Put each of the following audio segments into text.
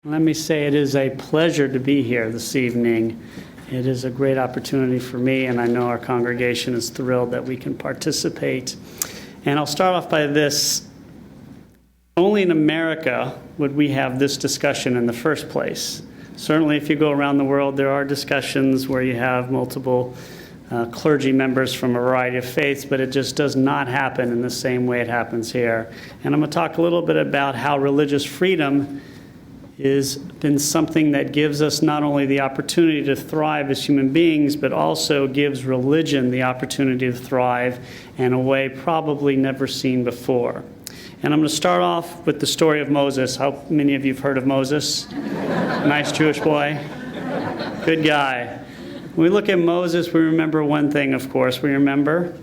Let me say it is a pleasure to be here this evening. It is a great opportunity for me, and I know our congregation is thrilled that we can participate. And I'll start off by this. Only in America would we have this discussion in the first place. Certainly, if you go around the world, there are discussions where you have multiple clergy members from a variety of faiths, but it just does not happen in the same way it happens here. And I'm going to talk a little bit about how religious freedom has been something that gives us not only the opportunity to thrive as human beings, but also gives religion the opportunity to thrive in a way probably never seen before. And I'm going to start off with the story of Moses. How many of you have heard of Moses? Nice Jewish boy. Good guy. When we look at Moses, we remember one thing, of course. We remember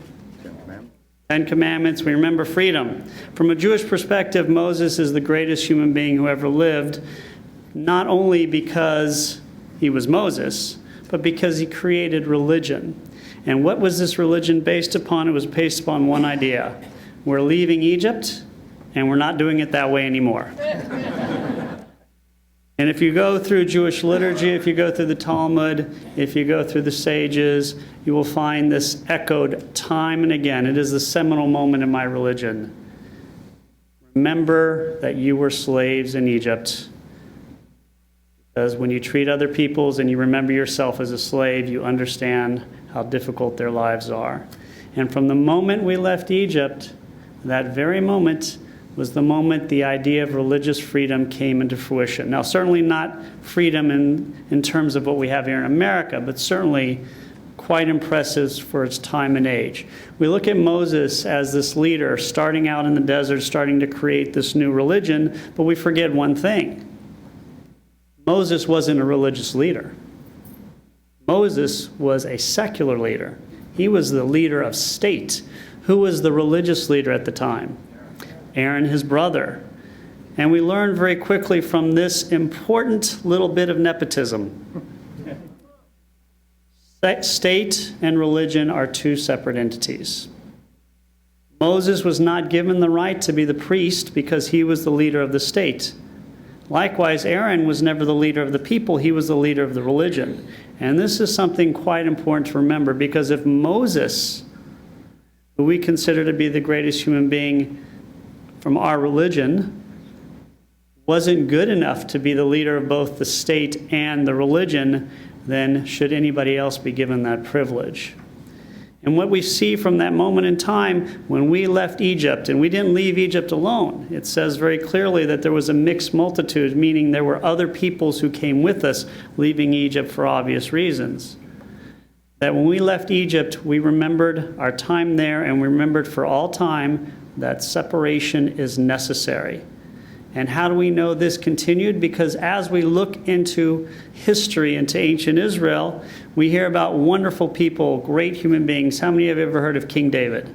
Ten Commandments. We remember freedom. From a Jewish perspective, Moses is the greatest human being who ever lived, not only because he was Moses, but because he created religion. And what was this religion based upon? It was based upon one idea. We're leaving Egypt, and we're not doing it that way anymore. And if you go through Jewish liturgy, if you go through the Talmud, if you go through the sages, you will find this echoed time and again. It is the seminal moment in my religion. Remember that you were slaves in Egypt. Because when you treat other peoples and you remember yourself as a slave, you understand how difficult their lives are. And from the moment we left Egypt, that very moment was the moment the idea of religious freedom came into fruition. Now, certainly not freedom in terms of what we have here in America, but certainly quite impressive for its time and age. We look at Moses as this leader starting out in the desert, starting to create this new religion, but we forget one thing. Moses wasn't a religious leader. Moses was a secular leader. He was the leader of state. Who was the religious leader at the time? Aaron, his brother. And we learn very quickly from this important little bit of nepotism. State and religion are two separate entities. Moses was not given the right to be the priest because he was the leader of the state. Likewise, Aaron was never the leader of the people. He was the leader of the religion. And this is something quite important to remember, because if Moses, who we consider to be the greatest human being from our religion, wasn't good enough to be the leader of both the state and the religion, then should anybody else be given that privilege? And what we see from that moment in time when we left Egypt, and we didn't leave Egypt alone. It says very clearly that there was a mixed multitude, meaning there were other peoples who came with us, leaving Egypt for obvious reasons. That when we left Egypt, we remembered our time there, and we remembered for all time that separation is necessary. And how do we know this continued? Because as we look into history, into ancient Israel, we hear about wonderful people, great human beings. How many have ever heard of King David?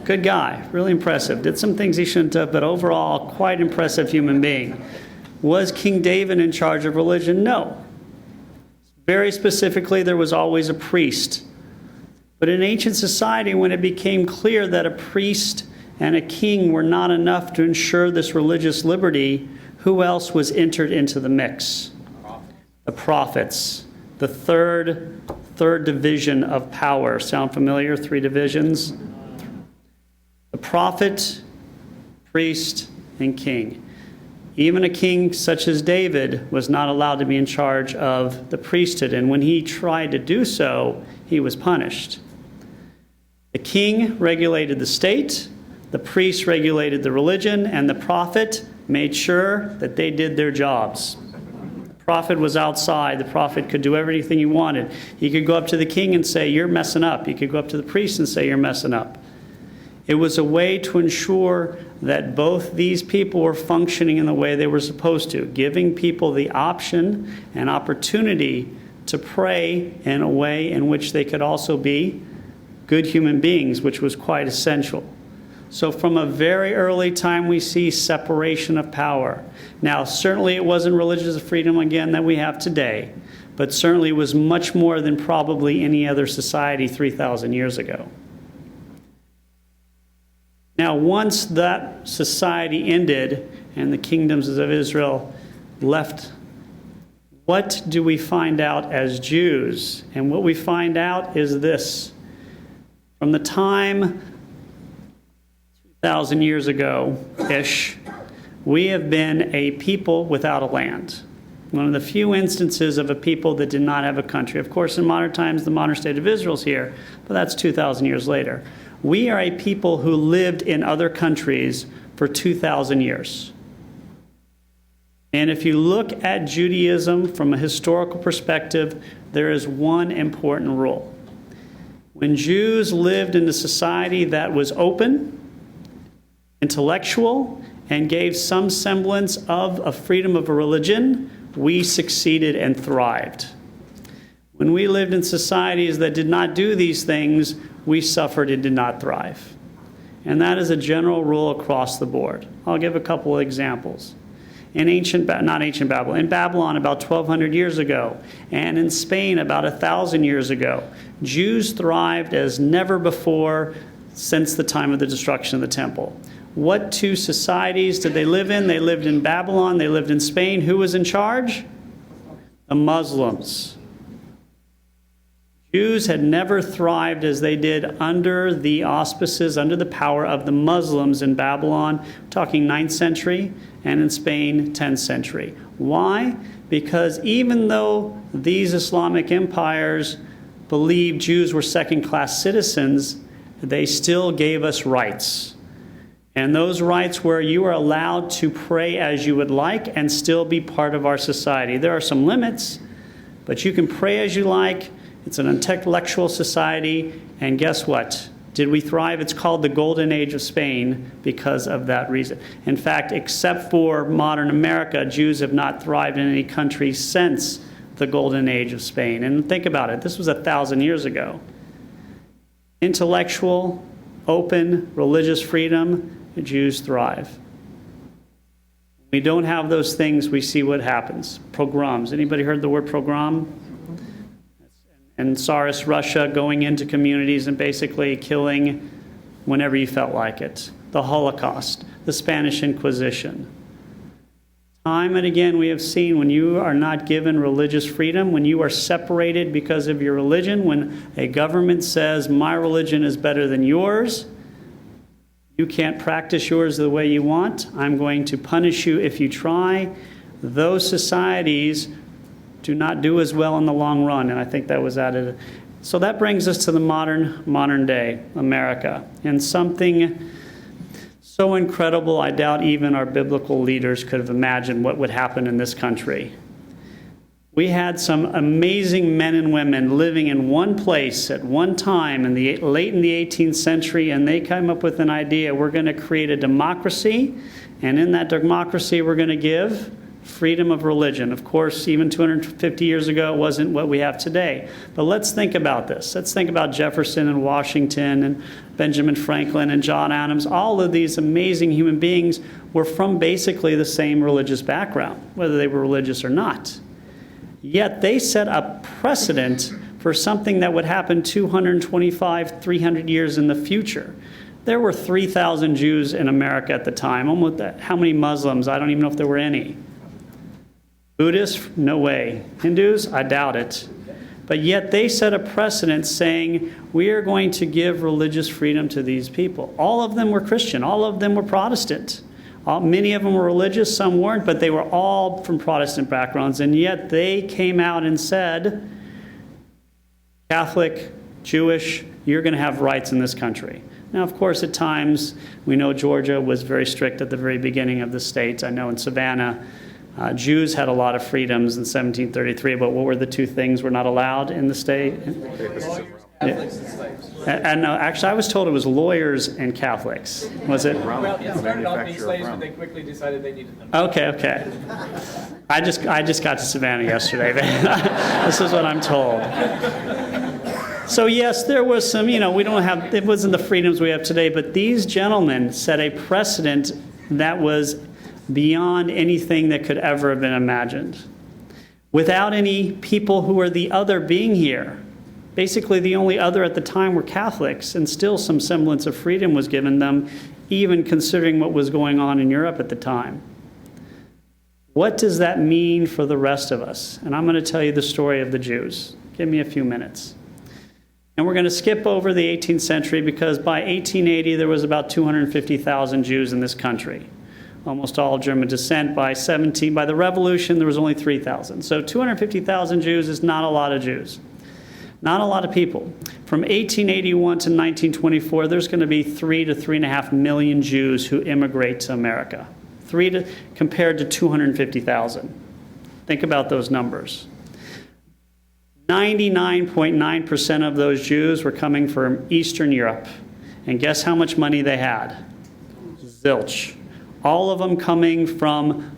Good guy, really impressive. Did some things he shouldn't have, but overall, quite impressive human being. Was King David in charge of religion? No. Very specifically, there was always a priest. But in ancient society, when it became clear that a priest and a king were not enough to ensure this religious liberty, who else was entered into the mix? The prophets, the third division of power. Sound familiar? 3 divisions? The prophet, priest, and king. Even a king such as David was not allowed to be in charge of the priesthood, and when he tried to do so, he was punished. The king regulated the state, the priest regulated the religion, and the prophet made sure that they did their jobs. The prophet was outside. The prophet could do everything he wanted. He could go up to the king and say, "You're messing up." He could go up to the priest and say, "You're messing up." It was a way to ensure that both these people were functioning in the way they were supposed to, giving people the option and opportunity to pray in a way in which they could also be good human beings, which was quite essential. So from a very early time, we see separation of power. Now, certainly it wasn't religious freedom, again, that we have today, but certainly it was much more than probably any other society 3,000 years ago. Now, once that society ended and the kingdoms of Israel left. What do we find out as Jews? And what we find out is this. From the time 2,000 years ago-ish, we have been a people without a land. One of the few instances of a people that did not have a country. Of course, in modern times, the modern state of Israel is here, but that's 2,000 years later. We are a people who lived in other countries for 2,000 years. And if you look at Judaism from a historical perspective, there is one important rule. When Jews lived in a society that was open, intellectual, and gave some semblance of a freedom of a religion, we succeeded and thrived. When we lived in societies that did not do these things, we suffered and did not thrive. And that is a general rule across the board. I'll give a couple of examples. In Babylon about 1,200 years ago, and in Spain about 1,000 years ago, Jews thrived as never before since the time of the destruction of the temple. What two societies did they live in? They lived in Babylon, they lived in Spain. Who was in charge? The Muslims. Jews had never thrived as they did under the auspices, under the power of the Muslims in Babylon, talking 9th century, and in Spain, 10th century. Why? Because even though these Islamic empires believed Jews were second-class citizens, they still gave us rights. And those rights were you are allowed to pray as you would like and still be part of our society. There are some limits, but you can pray as you like. It's an intellectual society, and guess what? Did we thrive? It's called the Golden Age of Spain because of that reason. In fact, except for modern America, Jews have not thrived in any country since the Golden Age of Spain. And think about it. This was 1,000 years ago. Intellectual, open, religious freedom, the Jews thrive. We don't have those things, we see what happens. Pogroms. Anybody heard the word pogrom? And Tsarist Russia going into communities and basically killing whenever you felt like it. The Holocaust, the Spanish Inquisition. Time and again we have seen when you are not given religious freedom, when you are separated because of your religion, when a government says, my religion is better than yours, you can't practice yours the way you want, I'm going to punish you if you try. Those societies do not do as well in the long run, and I think that was added. So that brings us to the modern day America, and something so incredible I doubt even our biblical leaders could have imagined what would happen in this country. We had some amazing men and women living in one place at one time late in the 18th century, and they came up with an idea. We're going to create a democracy, and in that democracy we're going to give freedom of religion. Of course, even 250 years ago, it wasn't what we have today. But let's think about this. Let's think about Jefferson and Washington and Benjamin Franklin and John Adams. All of these amazing human beings were from basically the same religious background, whether they were religious or not. Yet they set a precedent for something that would happen 225, 300 years in the future. There were 3,000 Jews in America at the time. Almost how many Muslims? I don't even know if there were any. Buddhists? No way. Hindus? I doubt it. But yet they set a precedent saying, we are going to give religious freedom to these people. All of them were Christian. All of them were Protestant. Many of them were religious, some weren't, but they were all from Protestant backgrounds. And yet they came out and said, Catholic, Jewish, you're going to have rights in this country. Now, of course, at times, we know Georgia was very strict at the very beginning of the state. I know in Savannah, Jews had a lot of freedoms in 1733, but what were the two things were not allowed in the state? Catholics and slaves. And actually, I was told it was lawyers and Catholics. Was it? Well, it started off being slaves, but they quickly decided they needed them. Okay. I just got to Savannah yesterday. This is what I'm told. So yes, there was some, it wasn't the freedoms we have today, but these gentlemen set a precedent that was beyond anything that could ever have been imagined. Without any people who were the other being here. Basically, the only other at the time were Catholics, and still some semblance of freedom was given them, even considering what was going on in Europe at the time. What does that mean for the rest of us? And I'm going to tell you the story of the Jews. Give me a few minutes. And we're going to skip over the 18th century because by 1880 there was about 250,000 Jews in this country. Almost all German descent. By the Revolution there was only 3,000. So 250,000 Jews is not a lot of Jews. Not a lot of people. From 1881 to 1924 there's going to be 3 to 3.5 million Jews who immigrate to America. Compared to 250,000. Think about those numbers. 99.9% of those Jews were coming from Eastern Europe. And guess how much money they had? Zilch. All of them coming from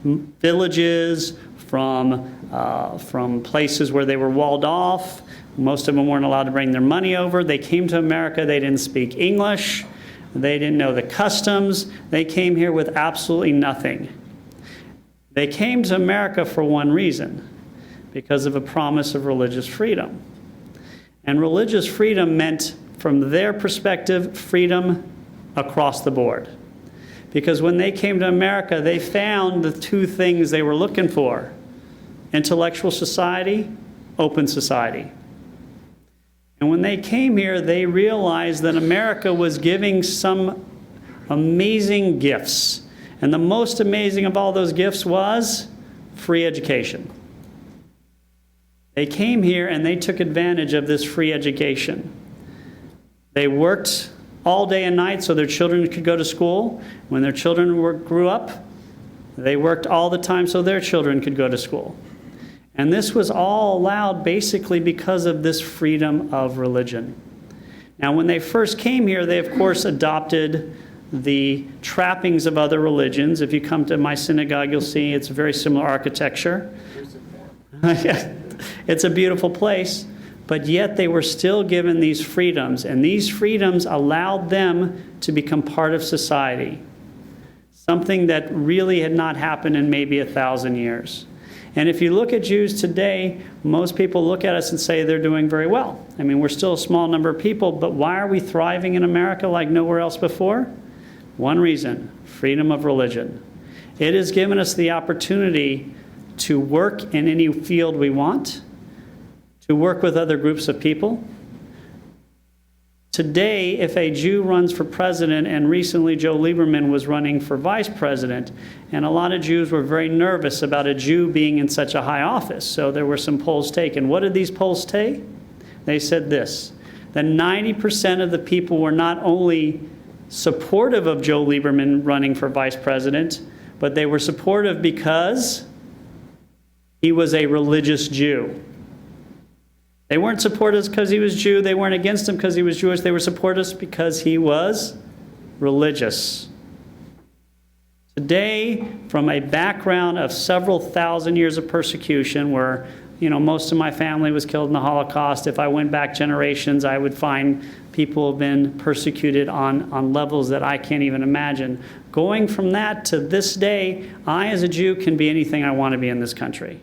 villages, from places where they were walled off. Most of them weren't allowed to bring their money over. They came to America. They didn't speak English. They didn't know the customs. They came here with absolutely nothing. They came to America for one reason, because of a promise of religious freedom. And religious freedom meant, from their perspective, freedom across the board. Because when they came to America, they found the two things they were looking for: intellectual society, open society. And when they came here, they realized that America was giving some amazing gifts. And the most amazing of all those gifts was free education. They came here and they took advantage of this free education. They worked all day and night so their children could go to school. When their children grew up, they worked all the time so their children could go to school. And this was all allowed basically because of this freedom of religion. Now, when they first came here, they, of course, adopted the trappings of other religions. If you come to my synagogue, you'll see it's very similar architecture. It's a beautiful place, but yet they were still given these freedoms, and these freedoms allowed them to become part of society, something that really had not happened in maybe 1,000 years. And if you look at Jews today, most people look at us and say they're doing very well. I mean, we're still a small number of people, but why are we thriving in America like nowhere else before? One reason: freedom of religion. It has given us the opportunity to work in any field we want, to work with other groups of people. Today, if a Jew runs for president, and recently Joe Lieberman was running for vice president, and a lot of Jews were very nervous about a Jew being in such a high office, so there were some polls taken. What did these polls say? They said this, that 90% of the people were not only supportive of Joe Lieberman running for vice president, but they were supportive because he was a religious Jew. They weren't supporters because he was Jew. They weren't against him because he was Jewish. They were supporters because he was religious. Today, from a background of several thousand years of persecution where, most of my family was killed in the Holocaust. If I went back generations, I would find people have been persecuted on levels that I can't even imagine. Going from that to this day, I as a Jew can be anything I want to be in this country.